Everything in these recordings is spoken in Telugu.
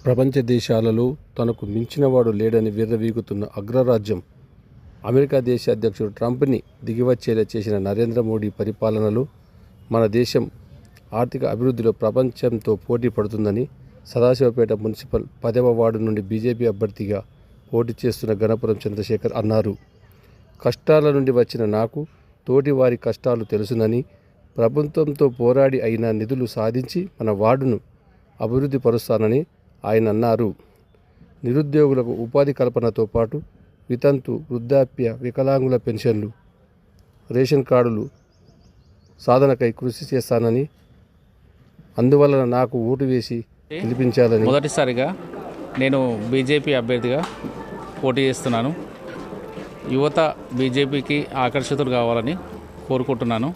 ప్రపంచ దేశాలలో తనకు మించినవాడు లేడని విర్రవీగుతున్న అగ్రరాజ్యం అమెరికా దేశ అధ్యక్షుడు ట్రంప్ని దిగివచ్చేలా చేసిన నరేంద్ర మోడీ పరిపాలనలో మన దేశం ఆర్థిక అభివృద్ధిలో ప్రపంచంతో పోటీ పడుతుందని సదాశివపేట మున్సిపల్ 10వ వార్డు నుండి బీజేపీ అభ్యర్థిగా పోటీ చేస్తున్న గణపురం చంద్రశేఖర్ అన్నారు. కష్టాల నుండి వచ్చిన నాకు తోటి వారి కష్టాలు తెలుసునని, ప్రభుత్వంతో పోరాడి అయిన నిధులు సాధించి మన వార్డును అభివృద్ధి పరుస్తానని ఆయన అన్నారు. నిరుద్యోగులకు ఉపాధి కల్పనతో పాటు వితంతు, వృద్ధాప్య, వికలాంగుల పెన్షన్లు, రేషన్ కార్డులు సాధనకై కృషి చేస్తానని, అందువలన నాకు ఓటు వేసి గెలిపించాలని. మొదటిసారిగా నేను బీజేపీ అభ్యర్థిగా పోటీ చేస్తున్నాను. యువత బీజేపీకి ఆకర్షితులు కావాలని కోరుకుంటున్నాను.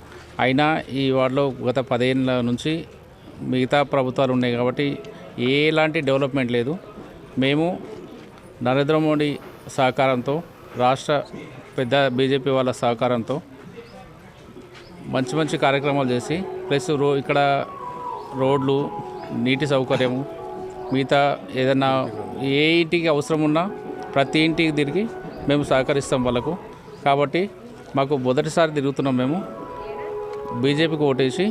అయినా ఈ వార్డులో గత 10 ఏళ్ళ నుంచి మిగతా ప్రభుత్వాలు ఉన్నాయి కాబట్టి ఎలాంటి డెవలప్మెంట్ లేదు. మేము నరేంద్ర మోడీ సహకారంతో, రాష్ట్ర పెద్ద బీజేపీ వాళ్ళ సహకారంతో మంచి మంచి కార్యక్రమాలు చేసి ప్లస్ ఇక్కడ రోడ్లు, నీటి సౌకర్యము, మిగతా ఏదైనా ఏ ఇంటికి అవసరం ఉన్నా ప్రతి ఇంటికి తిరిగి మేము సహకరిస్తాం వాళ్ళకు. కాబట్టి మాకు మొదటిసారి తిరుగుతున్నాం. మేము బీజేపీకి ఓటేసి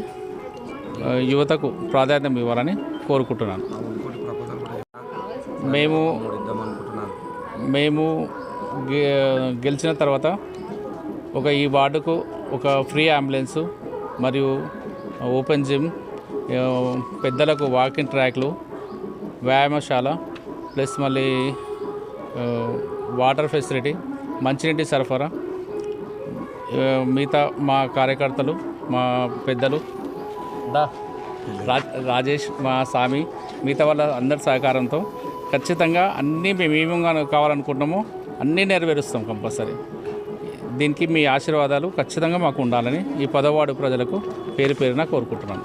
యువతకు ప్రాధాన్యం ఇవ్వాలని కోరుకుంటున్నాను. మేము గెలిచిన తర్వాత ఈ వార్డుకు ఒక ఫ్రీ అంబులెన్సు మరియు ఓపెన్ జిమ్, పెద్దలకు వాకింగ్ ట్రాక్లు, వ్యాయామశాల, ప్లస్ మళ్ళీ వాటర్ ఫెసిలిటీ, మంచినీటి సరఫరా, మిగతా మా కార్యకర్తలు, మా పెద్దలు రాజేష్, మా స్వామి, మిగతా వాళ్ళ అందరి సహకారంతో ఖచ్చితంగా అన్నీ మేము ఏమేమి కావాలనుకుంటున్నామో అన్నీ నెరవేరుస్తాం కంపల్సరీ. దీనికి మీ ఆశీర్వాదాలు ఖచ్చితంగా మాకు ఉండాలని ఈ 10వ వార్డు ప్రజలకు పేరు పేరున కోరుకుంటున్నాను.